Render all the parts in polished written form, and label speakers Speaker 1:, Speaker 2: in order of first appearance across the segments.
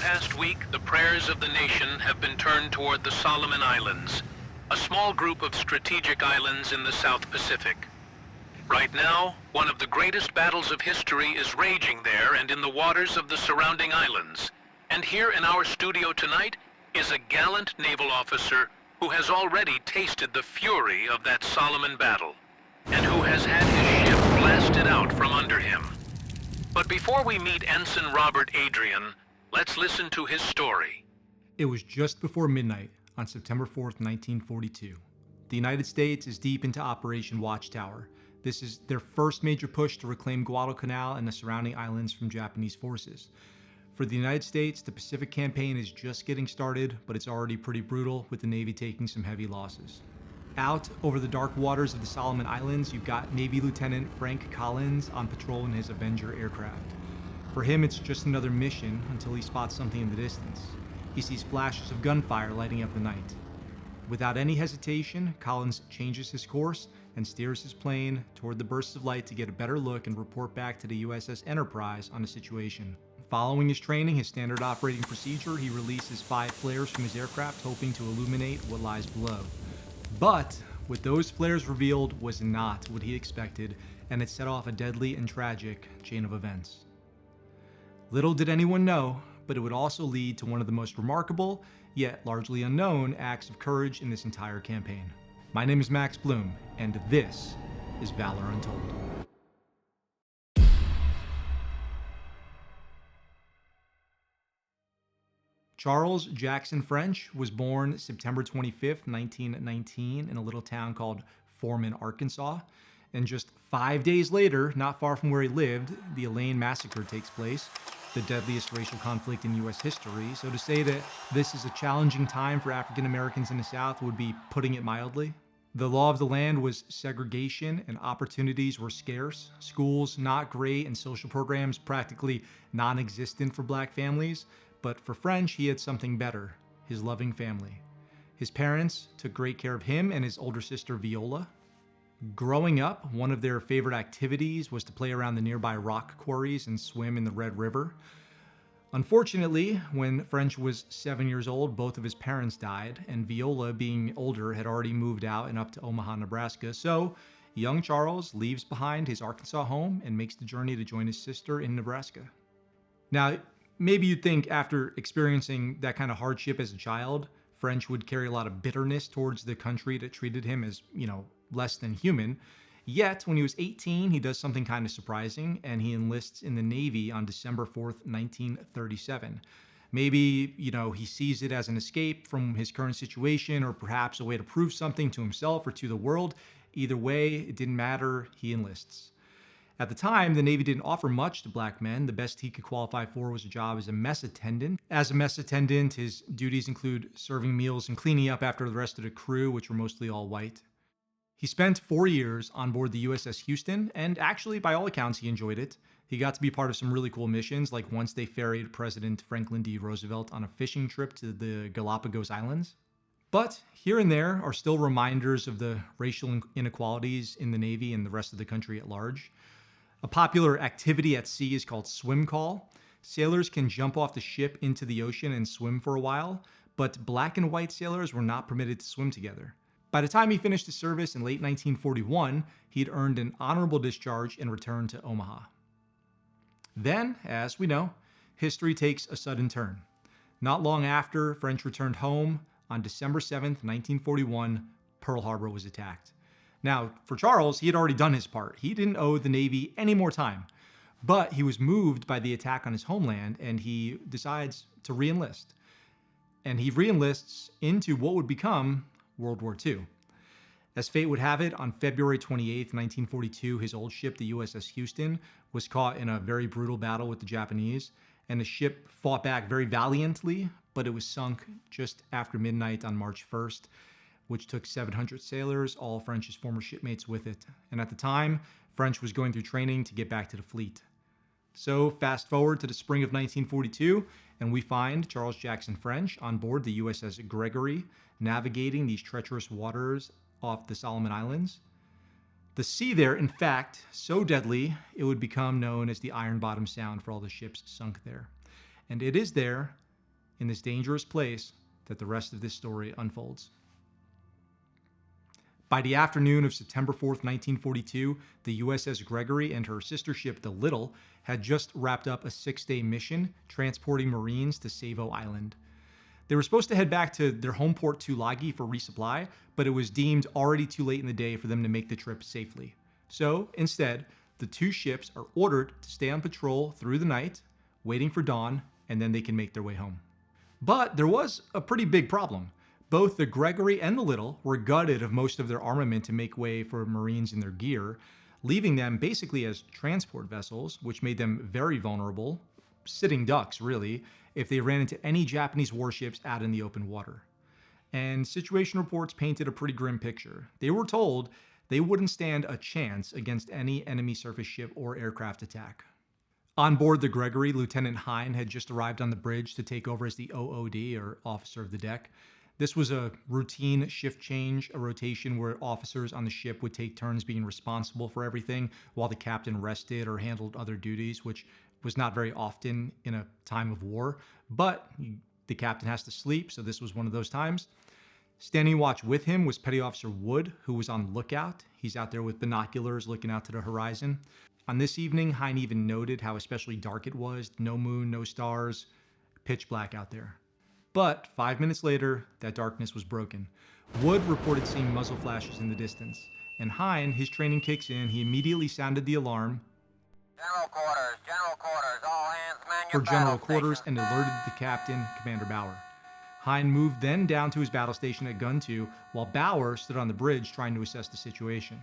Speaker 1: past week, the prayers of the nation have been turned toward the Solomon Islands, a small group of strategic islands in the South Pacific. Right now, one of the greatest battles of history is raging there and in the waters of the surrounding islands. And here in our studio tonight is a gallant naval officer who has already tasted the fury of that Solomon battle, and who has had his ship blasted out from under him. But before we meet Ensign Robert Adrian, let's listen to his story.
Speaker 2: It was just before midnight on September 4th, 1942. The United States is deep into Operation Watchtower. This is their first major push to reclaim Guadalcanal and the surrounding islands from Japanese forces. For the United States, the Pacific campaign is just getting started, but it's already pretty brutal, with the Navy taking some heavy losses. Out over the dark waters of the Solomon Islands, you've got Navy Lieutenant Frank Collins on patrol in his Avenger aircraft. For him, it's just another mission until he spots something in the distance. He sees flashes of gunfire lighting up the night. Without any hesitation, Collins changes his course and steers his plane toward the bursts of light to get a better look and report back to the USS Enterprise on the situation. Following his training, his standard operating procedure, he releases 5 flares from his aircraft, hoping to illuminate what lies below. But what those flares revealed was not what he expected, and it set off a deadly and tragic chain of events. Little did anyone know, but it would also lead to one of the most remarkable, yet largely unknown, acts of courage in this entire campaign. My name is Max Bloom, and this is Valor Untold. Charles Jackson French was born September 25th, 1919, in a little town called Foreman, Arkansas. And just 5 days later, not far from where he lived, the Elaine Massacre takes place, the deadliest racial conflict in U.S. history. So to say that this is a challenging time for African Americans in the South would be putting it mildly. The law of the land was segregation, and opportunities were scarce. Schools not great, and social programs practically non-existent for black families. But for French, he had something better: his loving family. His parents took great care of him and his older sister Viola. Growing up, one of their favorite activities was to play around the nearby rock quarries and swim in the Red River. Unfortunately, when French was 7 years old, both of his parents died, and Viola, being older, had already moved out and up to Omaha, Nebraska. So young Charles leaves behind his Arkansas home and makes the journey to join his sister in Nebraska. Now, maybe you'd think after experiencing that kind of hardship as a child, French would carry a lot of bitterness towards the country that treated him as, less than human. Yet, when he was 18, he does something kind of surprising, and he enlists in the Navy on December 4th, 1937. Maybe, he sees it as an escape from his current situation, or perhaps a way to prove something to himself or to the world. Either way, it didn't matter, he enlists. At the time, the Navy didn't offer much to black men. The best he could qualify for was a job as a mess attendant. As a mess attendant, his duties include serving meals and cleaning up after the rest of the crew, which were mostly all white. He spent 4 years on board the USS Houston, and actually, by all accounts, he enjoyed it. He got to be part of some really cool missions, like once they ferried President Franklin D. Roosevelt on a fishing trip to the Galapagos Islands. But here and there are still reminders of the racial inequalities in the Navy and the rest of the country at large. A popular activity at sea is called swim call. Sailors can jump off the ship into the ocean and swim for a while, but black and white sailors were not permitted to swim together. By the time he finished his service in late 1941, he'd earned an honorable discharge and returned to Omaha. Then, as we know, history takes a sudden turn. Not long after French returned home, on December 7th, 1941, Pearl Harbor was attacked. Now, for Charles, he had already done his part. He didn't owe the Navy any more time. But he was moved by the attack on his homeland, and he decides to re-enlist. And he re-enlists into what would become World War II. As fate would have it, on February 28th, 1942, his old ship, the USS Houston, was caught in a very brutal battle with the Japanese, and the ship fought back very valiantly, but it was sunk just after midnight on March 1st, which took 700 sailors, all French's former shipmates with it. And at the time, French was going through training to get back to the fleet. So fast forward to the spring of 1942, and we find Charles Jackson French on board the USS Gregory, navigating these treacherous waters off the Solomon Islands. The sea there, in fact, so deadly, it would become known as the Iron Bottom Sound for all the ships sunk there. And it is there in this dangerous place that the rest of this story unfolds. By the afternoon of September 4th, 1942, the USS Gregory and her sister ship, the Little, had just wrapped up a 6-day mission transporting Marines to Savo Island. They were supposed to head back to their home port Tulagi for resupply, but it was deemed already too late in the day for them to make the trip safely. So, instead, the two ships are ordered to stay on patrol through the night, waiting for dawn, and then they can make their way home. But there was a pretty big problem. Both the Gregory and the Little were gutted of most of their armament to make way for Marines and their gear, leaving them basically as transport vessels, which made them very vulnerable, sitting ducks really, if they ran into any Japanese warships out in the open water. And situation reports painted a pretty grim picture. They were told they wouldn't stand a chance against any enemy surface ship or aircraft attack. On board the Gregory, Lieutenant Hine had just arrived on the bridge to take over as the OOD, or Officer of the Deck. This was a routine shift change, a rotation where officers on the ship would take turns being responsible for everything while the captain rested or handled other duties, which was not very often in a time of war. But the captain has to sleep, so this was one of those times. Standing watch with him was Petty Officer Wood, who was on lookout. He's out there with binoculars looking out to the horizon. On this evening, Hine even noted how especially dark it was. No moon, no stars, pitch black out there. But 5 minutes later, that darkness was broken. Wood reported seeing muzzle flashes in the distance. And Hine, his training kicks in, he immediately sounded the alarm
Speaker 3: all hands man
Speaker 2: for
Speaker 3: your
Speaker 2: general
Speaker 3: battle
Speaker 2: quarters
Speaker 3: stations.
Speaker 2: and alerted the captain, Commander Bauer. Hine moved then down to his battle station at Gun 2, while Bauer stood on the bridge trying to assess the situation.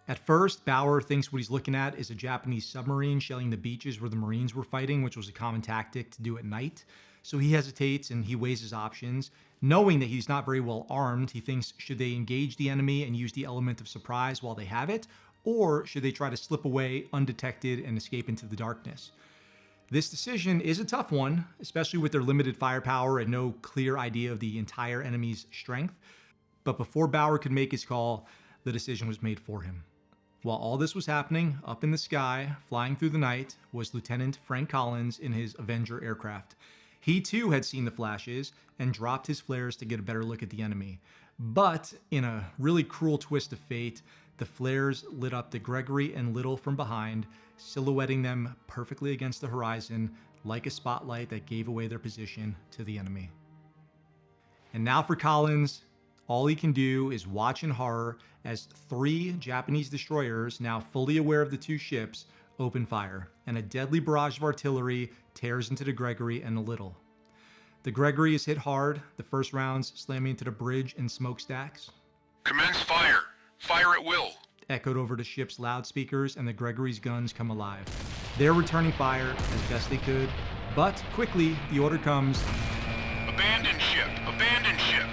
Speaker 2: At first, Bauer thinks what he's looking at is a Japanese submarine shelling the beaches where the Marines were fighting, which was a common tactic to do at night. So he hesitates and he weighs his options. Knowing that he's not very well armed, he thinks, should they engage the enemy and use the element of surprise while they have it, or should they try to slip away undetected and escape into the darkness? This decision is a tough one, especially with their limited firepower and no clear idea of the entire enemy's strength. But before Bauer could make his call, the decision was made for him. While all this was happening, up in the sky, flying through the night, was Lieutenant Frank Collins in his Avenger aircraft. He too had seen the flashes and dropped his flares to get a better look at the enemy. But in a really cruel twist of fate, the flares lit up the Gregory and Little from behind, silhouetting them perfectly against the horizon like a spotlight that gave away their position to the enemy. And now for Collins, all he can do is watch in horror as 3 Japanese destroyers, now fully aware of the 2 ships, open fire, and a deadly barrage of artillery tears into the Gregory and the Little. The Gregory is hit hard, the first rounds slamming into the bridge and smokestacks.
Speaker 1: Commence fire. Fire at will.
Speaker 2: Echoed over the ship's loudspeakers, and the Gregory's guns come alive. They're returning fire as best they could, but quickly the order comes:
Speaker 1: Abandon ship. Abandon ship.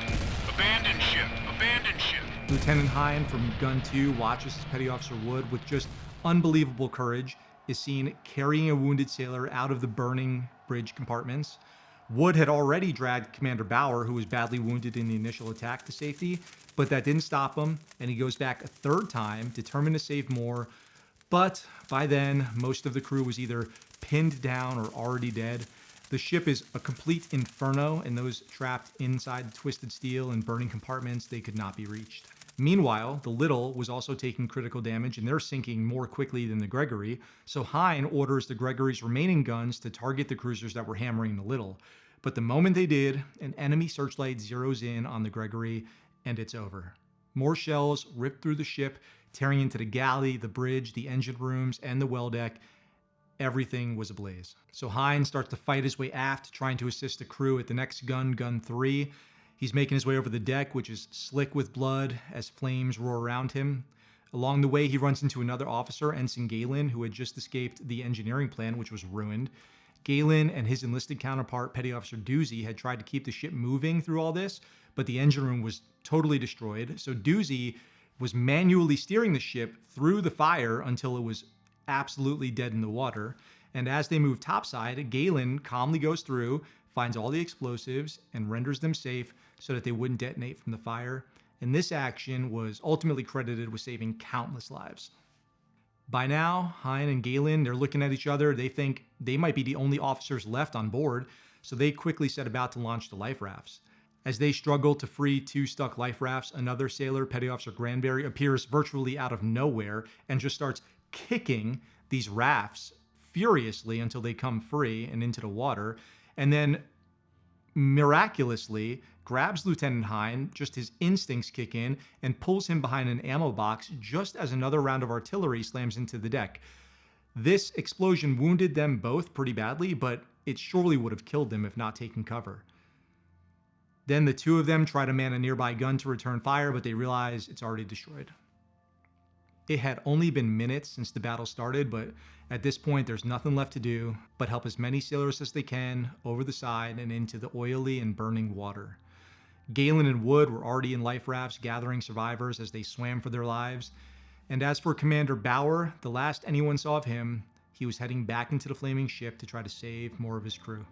Speaker 1: Abandon ship. Abandon ship.
Speaker 2: Lieutenant Hine from Gun 2 watches as Petty Officer Wood, with just unbelievable courage, is seen carrying a wounded sailor out of the burning bridge compartments. Wood had already dragged Commander Bauer, who was badly wounded in the initial attack, to safety, but that didn't stop him, and he goes back a third time, determined to save more. But by then, most of the crew was either pinned down or already dead. The ship is a complete inferno, and those trapped inside the twisted steel and burning compartments, they could not be reached. Meanwhile, the Little was also taking critical damage, and they're sinking more quickly than the Gregory, so Hine orders the Gregory's remaining guns to target the cruisers that were hammering the Little. But the moment they did, an enemy searchlight zeroes in on the Gregory, and it's over. More shells rip through the ship, tearing into the galley, the bridge, the engine rooms, and the well deck. Everything was ablaze. So Hine starts to fight his way aft, trying to assist the crew at the next gun, Gun 3. He's making his way over the deck, which is slick with blood as flames roar around him. Along the way, he runs into another officer, Ensign Galen, who had just escaped the engineering plant, which was ruined. Galen and his enlisted counterpart, Petty Officer Doozy, had tried to keep the ship moving through all this, but the engine room was totally destroyed. So Doozy was manually steering the ship through the fire until it was absolutely dead in the water. And as they move topside, Galen calmly goes through, finds all the explosives, and renders them safe so that they wouldn't detonate from the fire. And this action was ultimately credited with saving countless lives. By now, Hine and Galen, they're looking at each other. They think they might be the only officers left on board. so they quickly set about to launch the life rafts. As they struggle to free 2 stuck life rafts, another sailor, Petty Officer Granberry, appears virtually out of nowhere and just starts kicking these rafts furiously until they come free and into the water, and then miraculously grabs Lieutenant Hine, just his instincts kick in, and pulls him behind an ammo box just as another round of artillery slams into the deck. This explosion wounded them both pretty badly, but it surely would have killed them if not taking cover. Then the 2 of them try to man a nearby gun to return fire, but they realize it's already destroyed. It had only been minutes since the battle started, but at this point there's nothing left to do but help as many sailors as they can over the side and into the oily and burning water. Galen and Wood were already in life rafts gathering survivors as they swam for their lives. And as for Commander Bauer, the last anyone saw of him, he was heading back into the flaming ship to try to save more of his crew.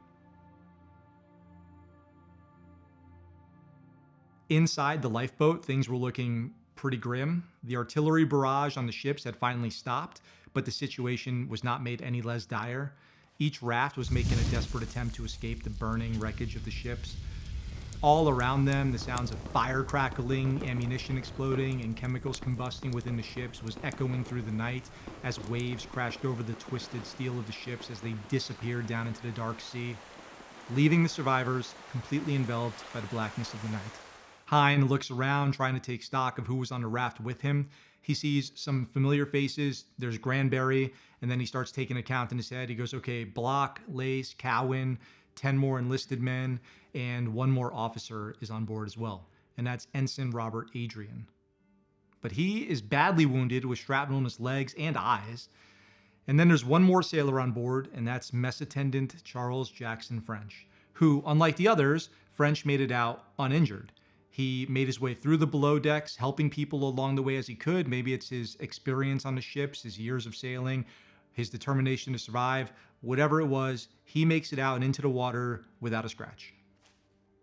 Speaker 2: Inside the lifeboat, things were looking pretty grim. The artillery barrage on the ships had finally stopped, but the situation was not made any less dire. Each raft was making a desperate attempt to escape the burning wreckage of the ships. All around them, the sounds of fire crackling, ammunition exploding, and chemicals combusting within the ships was echoing through the night as waves crashed over the twisted steel of the ships as they disappeared down into the dark sea, leaving the survivors completely enveloped by the blackness of the night. Hine looks around, trying to take stock of who was on the raft with him. He sees some familiar faces. There's Granberry, and then he starts taking account in his head. He goes, okay, Block, Lace, Cowan, 10 more enlisted men, and 1 more officer is on board as well. And that's Ensign Robert Adrian. But he is badly wounded with shrapnel in his legs and eyes. And then there's 1 more sailor on board, and that's Mess Attendant Charles Jackson French, who, unlike the others, French made it out uninjured. He made his way through the below decks, helping people along the way as he could. Maybe it's his experience on the ships, his years of sailing, his determination to survive. Whatever it was, he makes it out and into the water without a scratch.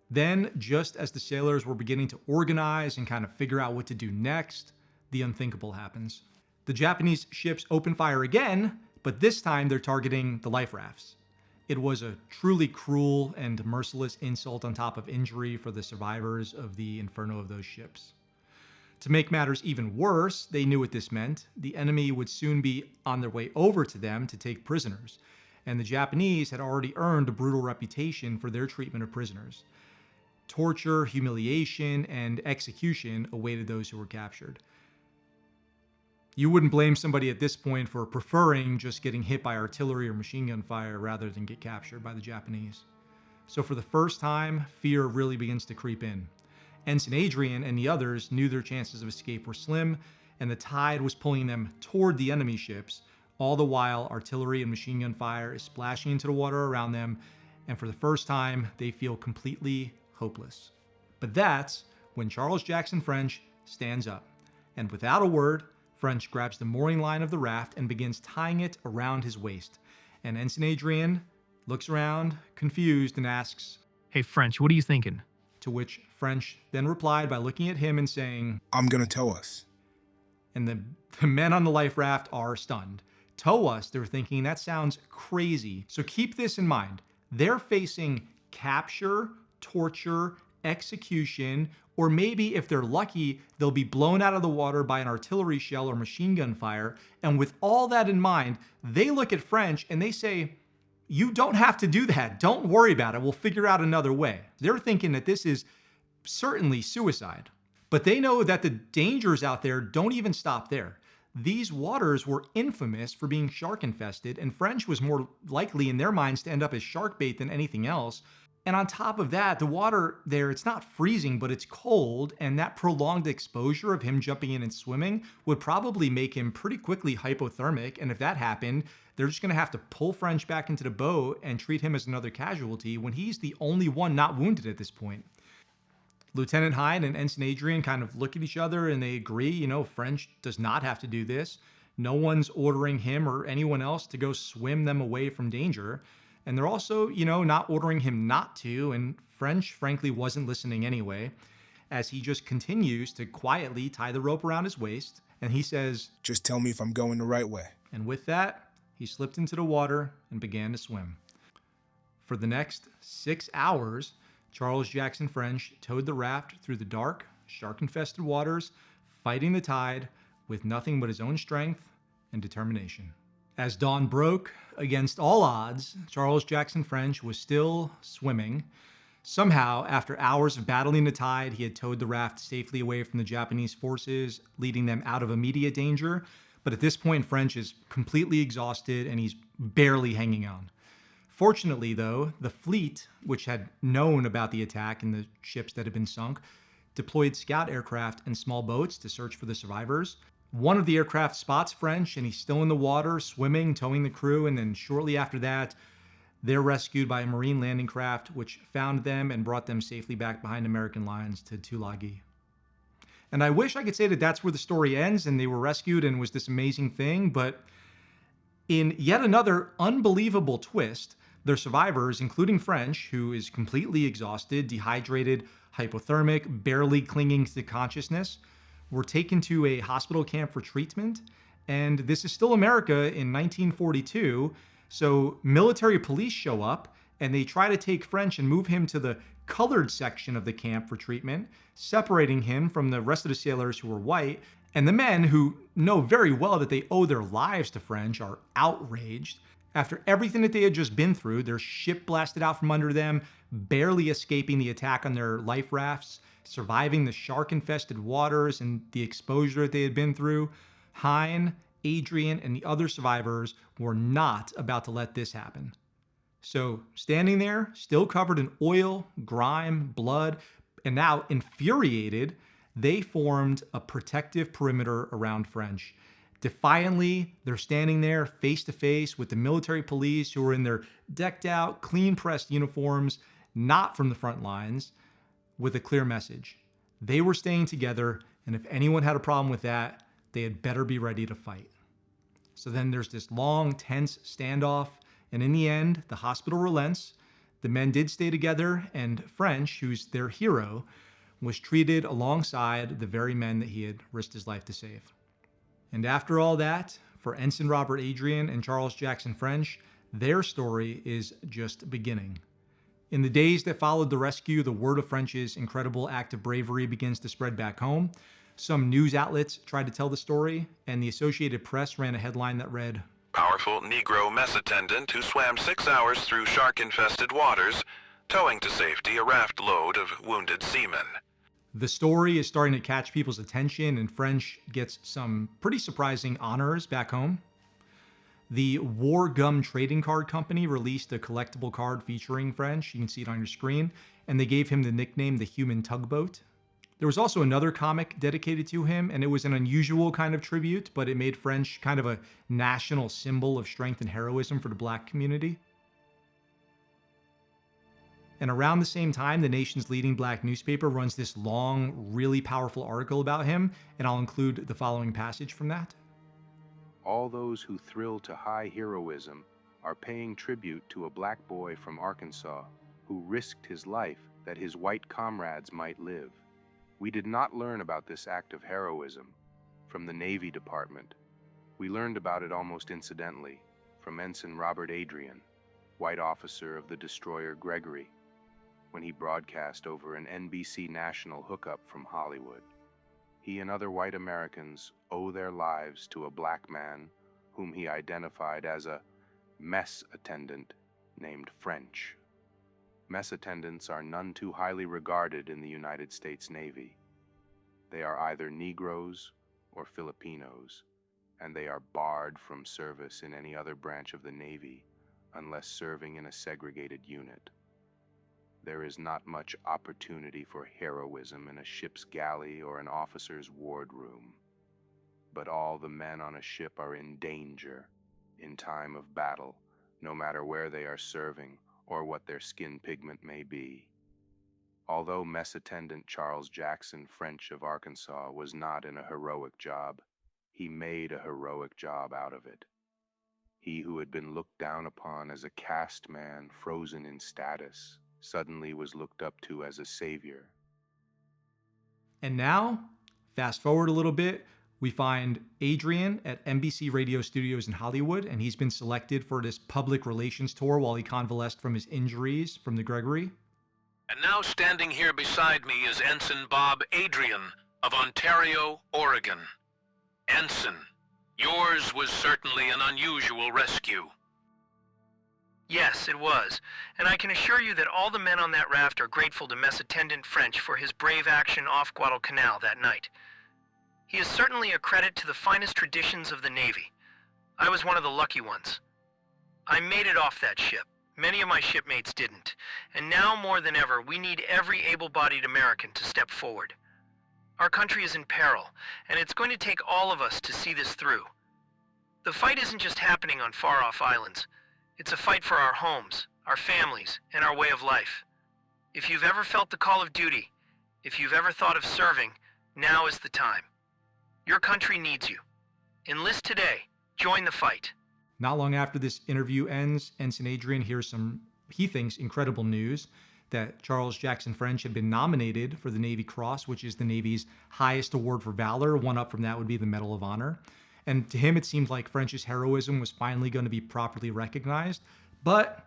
Speaker 2: Then, just as the sailors were beginning to organize and kind of figure out what to do next, the unthinkable happens. The Japanese ships open fire again, but this time they're targeting the life rafts. It was a truly cruel and merciless insult on top of injury for the survivors of the inferno of those ships. To make matters even worse, they knew what this meant. The enemy would soon be on their way over to them to take prisoners, and the Japanese had already earned a brutal reputation for their treatment of prisoners. Torture, humiliation, and execution awaited those who were captured. You wouldn't blame somebody at this point for preferring just getting hit by artillery or machine gun fire rather than get captured by the Japanese. So for the first time, fear really begins to creep in. Ensign Adrian and the others knew their chances of escape were slim, and the tide was pulling them toward the enemy ships. All the while, artillery and machine gun fire is splashing into the water around them, and for the first time, they feel completely hopeless. But that's when Charles Jackson French stands up, and without a word, French grabs the mooring line of the raft and begins tying it around his waist. And Ensign Adrian looks around, confused, and asks,
Speaker 3: "Hey, French, what are you thinking?"
Speaker 2: To which French then replied by looking at him and saying,
Speaker 4: "I'm gonna tow us."
Speaker 2: And the men on the life raft are stunned. Tow us, they're thinking, that sounds crazy. So keep this in mind. They're facing capture, torture, execution, or maybe if they're lucky, they'll be blown out of the water by an artillery shell or machine gun fire. And with all that in mind, they look at French and they say, you don't have to do that. Don't worry about it. We'll figure out another way. They're thinking that this is certainly suicide. But they know that the dangers out there don't even stop there. These waters were infamous for being shark-infested, and French was more likely in their minds to end up as shark bait than anything else. And on top of that, the water there, it's not freezing, but it's cold, and that prolonged exposure of him jumping in and swimming would probably make him pretty quickly hypothermic, and if that happened, they're just going to have to pull French back into the boat and treat him as another casualty when he's the only one not wounded at this point. Lieutenant Hyde and Ensign Adrian kind of look at each other and they agree, French does not have to do this. No one's ordering him or anyone else to go swim them away from danger. And they're also, not ordering him not to, and French, frankly, wasn't listening anyway, as he just continues to quietly tie the rope around his waist, and he says,
Speaker 4: "Just tell me if I'm going the right way."
Speaker 2: And with that, he slipped into the water and began to swim. For the next 6 hours, Charles Jackson French towed the raft through the dark, shark-infested waters, fighting the tide with nothing but his own strength and determination. As dawn broke, against all odds, Charles Jackson French was still swimming. Somehow, after hours of battling the tide, he had towed the raft safely away from the Japanese forces, leading them out of immediate danger. But at this point, French is completely exhausted and he's barely hanging on. Fortunately, though, the fleet, which had known about the attack and the ships that had been sunk, deployed scout aircraft and small boats to search for the survivors. One of the aircraft spots French, and he's still in the water, swimming, towing the crew, and then shortly after that, they're rescued by a Marine landing craft, which found them and brought them safely back behind American lines to Tulagi. And I wish I could say that that's where the story ends and they were rescued and was this amazing thing, but in yet another unbelievable twist, their survivors, including French, who is completely exhausted, dehydrated, hypothermic, barely clinging to consciousness, were taken to a hospital camp for treatment. And this is still America in 1942. So military police show up and they try to take French and move him to the colored section of the camp for treatment, separating him from the rest of the sailors who were white. And the men, who know very well that they owe their lives to French, are outraged. After everything that they had just been through, their ship blasted out from under them, barely escaping the attack on their life rafts, surviving the shark-infested waters and the exposure that they had been through, Hein, Adrian, and the other survivors were not about to let this happen. So, standing there, still covered in oil, grime, blood, and now infuriated, they formed a protective perimeter around French. Defiantly, they're standing there face to face with the military police who are in their decked out, clean pressed uniforms, not from the front lines, with a clear message. They were staying together, and if anyone had a problem with that, they had better be ready to fight. So then there's this long, tense standoff, and in the end, the hospital relents. The men did stay together, and French, who's their hero, was treated alongside the very men that he had risked his life to save. And after all that, for Ensign Robert Adrian and Charles Jackson French, their story is just beginning. In the days that followed the rescue, the word of French's incredible act of bravery begins to spread back home. Some news outlets tried to tell the story, and the Associated Press ran a headline that read,
Speaker 3: "Powerful Negro mess attendant who swam 6 hours through shark-infested waters, towing to safety a raft load of wounded seamen."
Speaker 2: The story is starting to catch people's attention, and French gets some pretty surprising honors back home. The War Gum Trading Card Company released a collectible card featuring French. You can see it on your screen. And they gave him the nickname the Human Tugboat. There was also another comic dedicated to him, and it was an unusual kind of tribute, but it made French kind of a national symbol of strength and heroism for the Black community. And around the same time, the nation's leading Black newspaper runs this long, really powerful article about him, and I'll include the following passage from that.
Speaker 4: All those who thrill to high heroism are paying tribute to a Black boy from Arkansas who risked his life that his white comrades might live. We did not learn about this act of heroism from the Navy Department. We learned about it almost incidentally from Ensign Robert Adrian, white officer of the destroyer Gregory, when he broadcast over an NBC national hookup from Hollywood. He and other white Americans owe their lives to a Black man whom he identified as a mess attendant named French. Mess attendants are none too highly regarded in the United States Navy. They are either Negroes or Filipinos, and they are barred from service in any other branch of the Navy unless serving in a segregated unit. There is not much opportunity for heroism in a ship's galley or an officer's wardroom. But all the men on a ship are in danger in time of battle, no matter where they are serving or what their skin pigment may be. Although Mess Attendant Charles Jackson French of Arkansas was not in a heroic job, he made a heroic job out of it. He who had been looked down upon as a caste man frozen in status suddenly was looked up to as a savior.
Speaker 2: And now, fast forward a little bit, We find Adrian at NBC Radio Studios in Hollywood, and he's been selected for this public relations tour while he convalesced from his injuries from the Gregory.
Speaker 1: And now standing here beside me is Ensign Bob Adrian of Ontario, Oregon. Ensign, yours was certainly an unusual rescue.
Speaker 5: Yes, it was. And I can assure you that all the men on that raft are grateful to Mess Attendant French for his brave action off Guadalcanal that night. He is certainly a credit to the finest traditions of the Navy. I was one of the lucky ones. I made it off that ship. Many of my shipmates didn't. And now more than ever, we need every able-bodied American to step forward. Our country is in peril, and it's going to take all of us to see this through. The fight isn't just happening on far-off islands. It's a fight for our homes, our families, and our way of life. If you've ever felt the call of duty, if you've ever thought of serving, now is the time. Your country needs you. Enlist today. Join the fight.
Speaker 2: Not long after this interview ends, Ensign Adrian hears some, he thinks, incredible news that Charles Jackson French had been nominated for the Navy Cross, which is the Navy's highest award for valor. One up from that would be the Medal of Honor. And to him, it seemed like French's heroism was finally going to be properly recognized. But,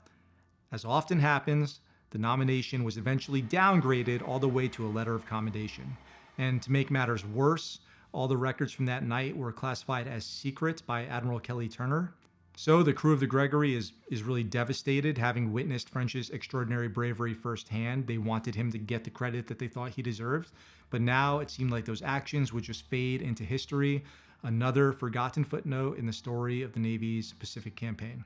Speaker 2: as often happens, the nomination was eventually downgraded all the way to a letter of commendation. And to make matters worse, all the records from that night were classified as secret by Admiral Kelly Turner. So the crew of the Gregory is really devastated, having witnessed French's extraordinary bravery firsthand. They wanted him to get the credit that they thought he deserved. But now it seemed like those actions would just fade into history, another forgotten footnote in the story of the Navy's Pacific campaign.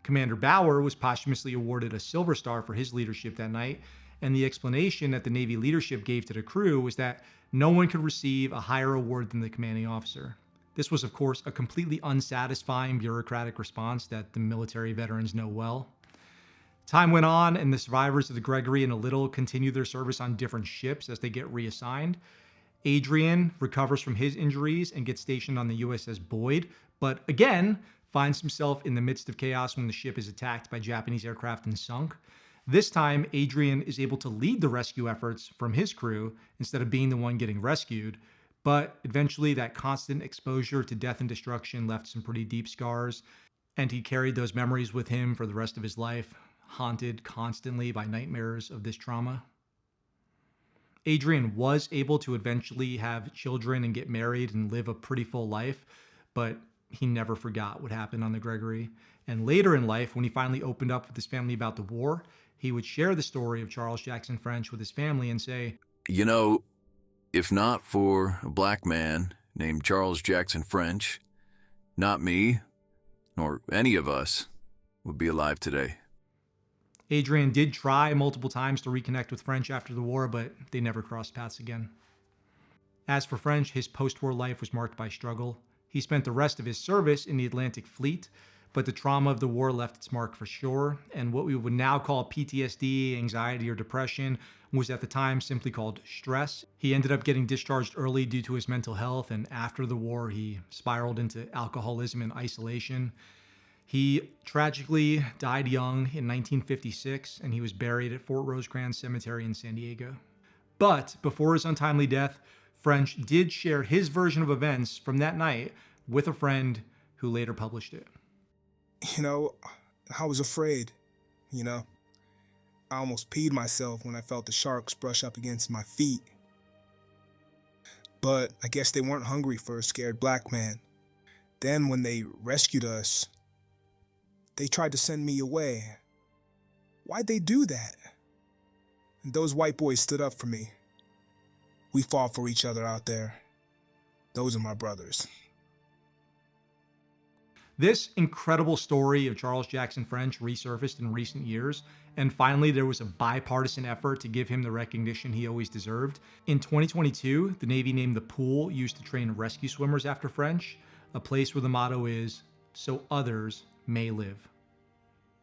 Speaker 2: Commander Bauer was posthumously awarded a Silver Star for his leadership that night, and the explanation that the Navy leadership gave to the crew was that no one could receive a higher award than the commanding officer. This was, of course, a completely unsatisfying bureaucratic response that the military veterans know well. Time went on, and the survivors of the Gregory and a little continued their service on different ships as they get reassigned. Adrian recovers from his injuries and gets stationed on the USS Boyd, but again finds himself in the midst of chaos when the ship is attacked by Japanese aircraft and sunk. This time, Adrian is able to lead the rescue efforts from his crew instead of being the one getting rescued. But eventually, that constant exposure to death and destruction left some pretty deep scars, and he carried those memories with him for the rest of his life, haunted constantly by nightmares of this trauma. Adrian was able to eventually have children and get married and live a pretty full life, but he never forgot what happened on the Gregory. And later in life, when he finally opened up with his family about the war, he would share the story of Charles Jackson French with his family and say,
Speaker 6: "You know, if not for a black man named Charles Jackson French, not me, nor any of us, would be alive today."
Speaker 2: Adrian did try multiple times to reconnect with French after the war, but they never crossed paths again. As for French, his post-war life was marked by struggle. He spent the rest of his service in the Atlantic Fleet, but the trauma of the war left its mark for sure, and what we would now call PTSD, anxiety, or depression was at the time simply called stress. He ended up getting discharged early due to his mental health, and after the war, he spiraled into alcoholism and isolation. He tragically died young in 1956, and he was buried at Fort Rosecrans Cemetery in San Diego. But before his untimely death, French did share his version of events from that night with a friend who later published it.
Speaker 7: You know, I was afraid, I almost peed myself when I felt the sharks brush up against my feet. But I guess they weren't hungry for a scared black man. Then when they rescued us, they tried to send me away. Why'd they do that? And those white boys stood up for me. We fought for each other out there. Those are my brothers.
Speaker 2: This incredible story of Charles Jackson French resurfaced in recent years, and finally there was a bipartisan effort to give him the recognition he always deserved. In 2022, the Navy named the pool used to train rescue swimmers after French, a place where the motto is, "So others may live."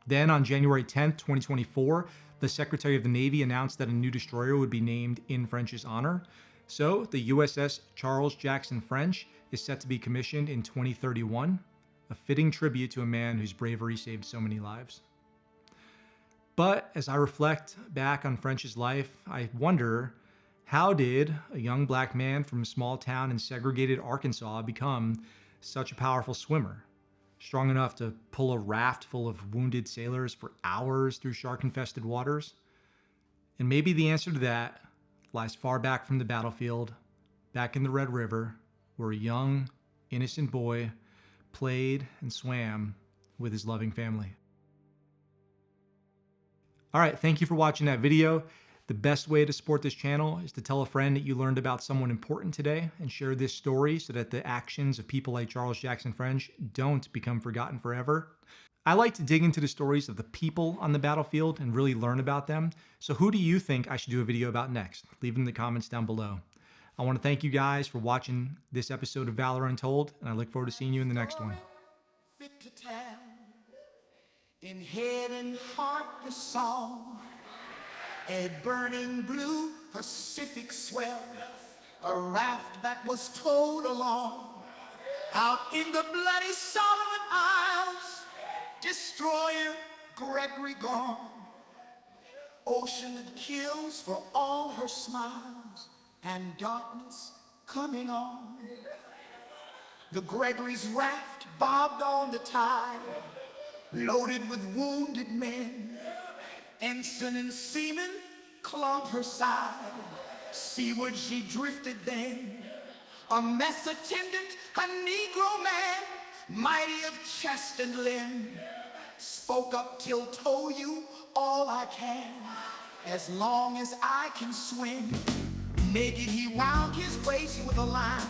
Speaker 2: Then on January 10th, 2024, the Secretary of the Navy announced that a new destroyer would be named in French's honor. So the USS Charles Jackson French is set to be commissioned in 2031, a fitting tribute to a man whose bravery saved so many lives. But as I reflect back on French's life, I wonder, How did a young black man from a small town in segregated Arkansas become such a powerful swimmer? Strong enough to pull a raft full of wounded sailors for hours through shark-infested waters? And maybe the answer to that lies far back from the battlefield, back in the Red River, where a young, innocent boy played and swam with his loving family. All right, thank you for watching that video. The best way to support this channel is to tell a friend that you learned about someone important today and share this story so that the actions of people like Charles Jackson French don't become forgotten forever. I like to dig into the stories of the people on the battlefield and really learn about them. So who do you think I should do a video about next? Leave it in the comments down below. I want to thank you guys for watching this episode of Valor Untold, and I look forward to seeing you in the next one.
Speaker 8: Fit to tell, in head and heart the song, a burning blue Pacific swell, a raft that was towed along, out in the bloody Solomon Isles, destroyer Gregory gone, ocean that kills for all her smiles, and darkness coming on. The Gregory's raft bobbed on the tide, loaded with wounded men. Ensign and seamen clung her side. Seaward she drifted then. A mess attendant, a Negro man, mighty of chest and limb, spoke up till told you all I can, as long as I can swim. Naked he wound his waist with a line,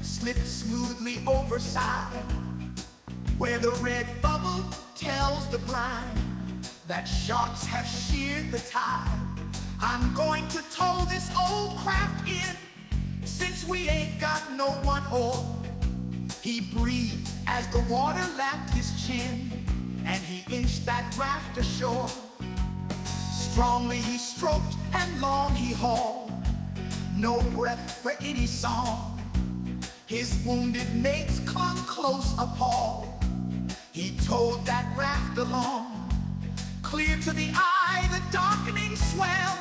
Speaker 8: slipped smoothly overside, where the red bubble tells the blind that sharks have sheared the tide. I'm going to tow this old craft in, since we ain't got no one oar. He breathed as the water lapped his chin, and he inched that raft ashore. Strongly he stroked and long he hauled, no breath for any song. His wounded mates clung close appalled. He towed that raft along, clear to the eye the darkening swell,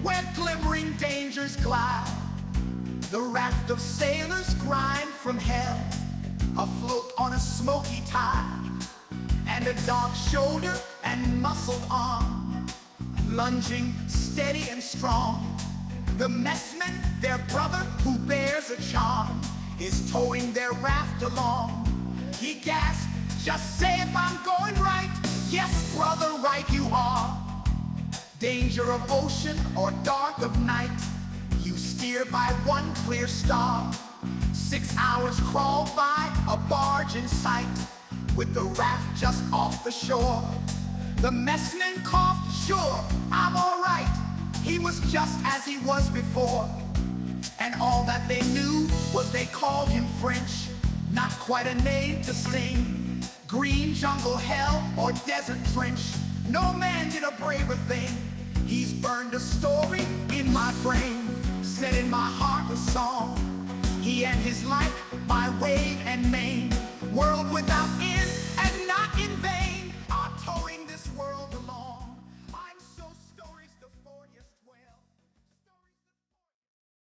Speaker 8: where glimmering dangers glide. The raft of sailors grind from hell, afloat on a smoky tide, and a dark shoulder and muscled arm, lunging steady and strong. The messman, their brother who bears a charm, is towing their raft along. He gasped, just say if I'm going right. Yes, brother, right you are. Danger of ocean or dark of night, you steer by one clear star. 6 hours crawl by, a barge in sight, with the raft just off the shore. The messman coughed, sure, I'm all right. He was just as he was before. And all that they knew was they called him French, not quite a name to sing. Green jungle hell or desert trench, no man did a braver thing. He's burned a story in my brain, set in my heart a song. He and his like by wave and main,